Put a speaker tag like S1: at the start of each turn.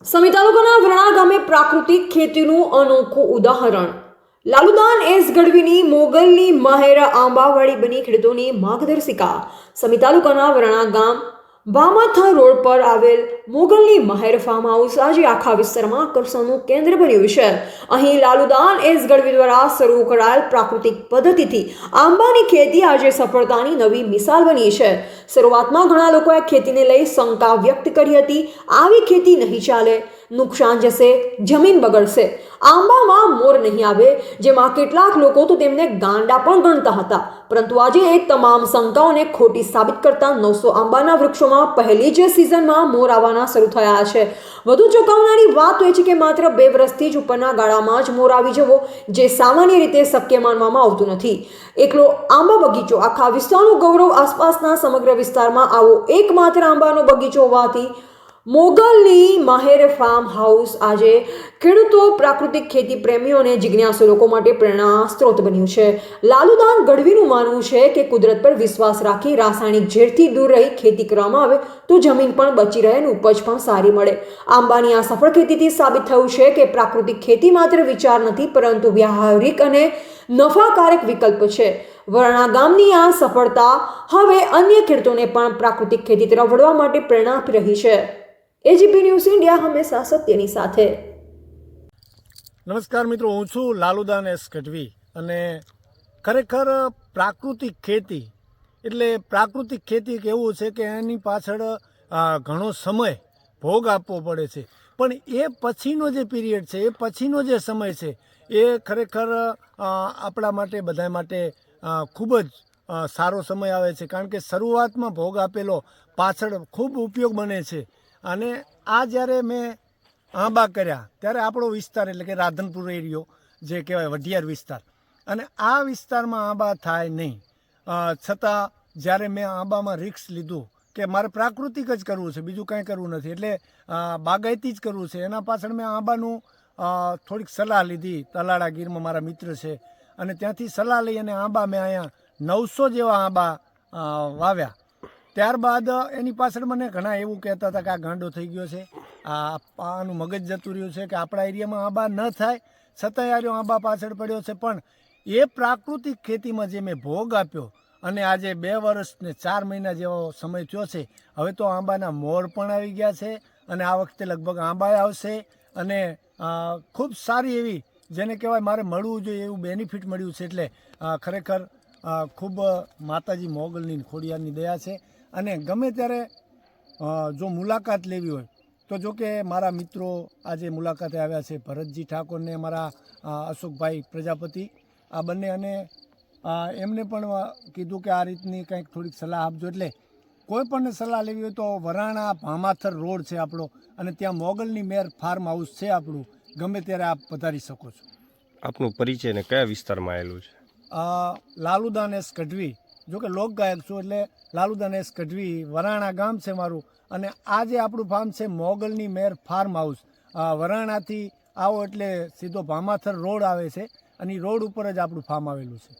S1: સમી તાલુકાના વરણા ગામે પ્રાકૃતિક ખેતીનું અનોખું ઉદાહરણ. લાલુદાન એસ ગઢવીની મોગલની માહેર આંબાવાડી બની ખેડૂતોની માર્ગદર્શિકા. સમી તાલુકાના વરણા ગામ ભામાથા રોડ પર આવેલ મોગલની માહેર ફાર્મ હાઉસ આજે આખા વિસ્તારમાં આકર્ષણનું કેન્દ્ર બન્યું છે. અહીં લાલુદાન એસ ગઢવી દ્વારા શરૂ કરાયેલ પ્રાકૃતિક પદ્ધતિથી આંબાની ખેતી આજે સફળતાની નવી મિસાલ બની છે. શરૂઆતમાં ઘણા લોકોએ ખેતીને લઈ શંકા વ્યક્ત કરી હતી. આવી ખેતી નહીં ચાલે, નુકસાન જશે, જમીન બગડશે, આંબામાં મોર નહીં આવે, જેમાં કેટલાક લોકો તો તેમને ગાંડા પણ ગણતા હતા. પરંતુ આજે એ તમામ શંકાઓને ખોટી સાબિત કરતા 900 આંબાના વૃક્ષોમાં પહેલી જ સિઝનમાં મોર આવવાના શરૂ થયા છે. વધુ ચોંકાવનારી વાત તો એ છે કે માત્ર 2 વર્ષથી જ ઉપરના ગાળામાં જ મોર આવી જવો, જે સામાન્ય રીતે શક્ય માનવામાં આવતું નથી. એકલો આંબા બગીચો આખા વિસ્તારનું ગૌરવ. આસપાસના સમગ્ર વિસ્તારમાં આવો એકમાત્ર આંબાનો બગીચો હોવાથી મોગલની માહેર ફાર્મ હાઉસ આજે ખેડૂતો, પ્રાકૃતિક ખેતી પ્રેમીઓ અને જિજ્ઞાસુ લોકો માટે પ્રેરણા સ્ત્રોત બન્યું છે. લાલુદાન ગઢવીનું માનવું છે કે કુદરત પર વિશ્વાસ રાખી રાસાયણિક ઝેરથી દૂર રહી ખેતી કરવામાં આવે તો જમીન પણ બચી રહે અને ઉપજ પણ સારી મળે. આંબાની આ સફળ ખેતીથી સાબિત થયું છે કે પ્રાકૃતિક ખેતી માત્ર વિચાર નથી, પરંતુ વ્યાવહારિક અને નફાકારક વિકલ્પ છે. વરણા ગામની આ સફળતા હવે અન્ય ખેડૂતોને પણ પ્રાકૃતિક ખેતી તરફ વળવા માટે પ્રેરણા આપી રહી છે. એજીપી ન્યૂઝ ઇન્ડિયા, હંમેશા સત્યની સાથે.
S2: નમસ્કાર મિત્રો, હું છું લાલુદાન એસ ગઢવી અને ખરેખર પ્રાકૃતિક ખેતી એટલે પ્રાકૃતિક ખેતી કેવું છે કે એની પાછળ ઘણો સમય ભોગ આપવો પડે છે, પણ એ પછીનો જે પીરિયડ છે, એ પછીનો જે સમય છે, એ ખરેખર આપણા માટે, બધા માટે ખૂબ જ સારો સમય આવે છે. કારણ કે શરૂઆતમાં ભોગ આપેલો પાછળ ખૂબ ઉપયોગ બને છે. અને આ જ્યારે મેં આંબા કર્યા ત્યારે આપણો વિસ્તાર એટલે કે રાધનપુર એરિયો જે કહેવાય વઢિયાર વિસ્તાર, અને આ વિસ્તારમાં આંબા થાય નહીં. છતાં જ્યારે મેં આંબામાં રિસ્ક લીધું કે મારે પ્રાકૃતિક જ કરવું છે, બીજું કાંઈ કરવું નથી, એટલે બાગાયતી જ કરવું છે, એના પાછળ મેં આંબાનું થોડીક સલાહ લીધી. તલાળા ગીરમાં મારા મિત્ર છે અને ત્યાંથી સલાહ લઈ અને આંબા મેં અહીંયા 900 જેવા આંબા વાવ્યા. ત્યારબાદ એની પાછળ મને ઘણા એવું કહેતા હતા કે આ ગાંડો થઈ ગયો છે, આનું મગજ જતું રહ્યું છે, કે આપણા એરિયામાં આંબા ન થાય, છતાંય આર્યો આંબા પાછળ પડ્યો છે. પણ એ પ્રાકૃતિક ખેતીમાં જે મેં ભોગ આપ્યો અને આજે 2 વર્ષ ને 4 મહિના જેવો સમય થયો છે, હવે તો આંબાના મોર પણ આવી ગયા છે અને આ વખતે લગભગ આંબા આવશે અને ખૂબ સારી એવી, જેને કહેવાય મારે મળવું જોઈએ એવું બેનિફિટ મળ્યું છે. એટલે ખરેખર ખૂબ માતાજી મોગલની ખોડિયારની દયા છે. અને ગમે ત્યારે જો મુલાકાત લેવી હોય તો, જો કે મારા મિત્રો આજે મુલાકાતે આવ્યા છે, ભરતજી ઠાકોરને મારા અશોકભાઈ પ્રજાપતિ, આ બંને, અને એમને પણ કીધું કે આ રીતની કંઈક થોડીક સલાહ આપજો. એટલે કોઈ પણ સલાહ લેવી હોય તો વરાણા ભામાથર રોડ છે આપણો, અને ત્યાં મોગલની મેર ફાર્મ હાઉસ છે આપણું. ગમે ત્યારે આપ પધારી શકો છો.
S3: આપનો પરિચય ને કયા વિસ્તારમાં આવેલું છે?
S2: લાલુદાન એસ ગઢવી, જો કે લોકગાયક છું, એટલે લાલુદાન એસ ગઢવી વરાણા ગામ છે મારું. અને આ જે આપણું ફાર્મ છે મોગલની મેર ફાર્મ હાઉસ, વરાણાથી આવો એટલે સીધો ભામાથર રોડ આવે છે અને રોડ ઉપર જ આપણું ફાર્મ આવેલું છે.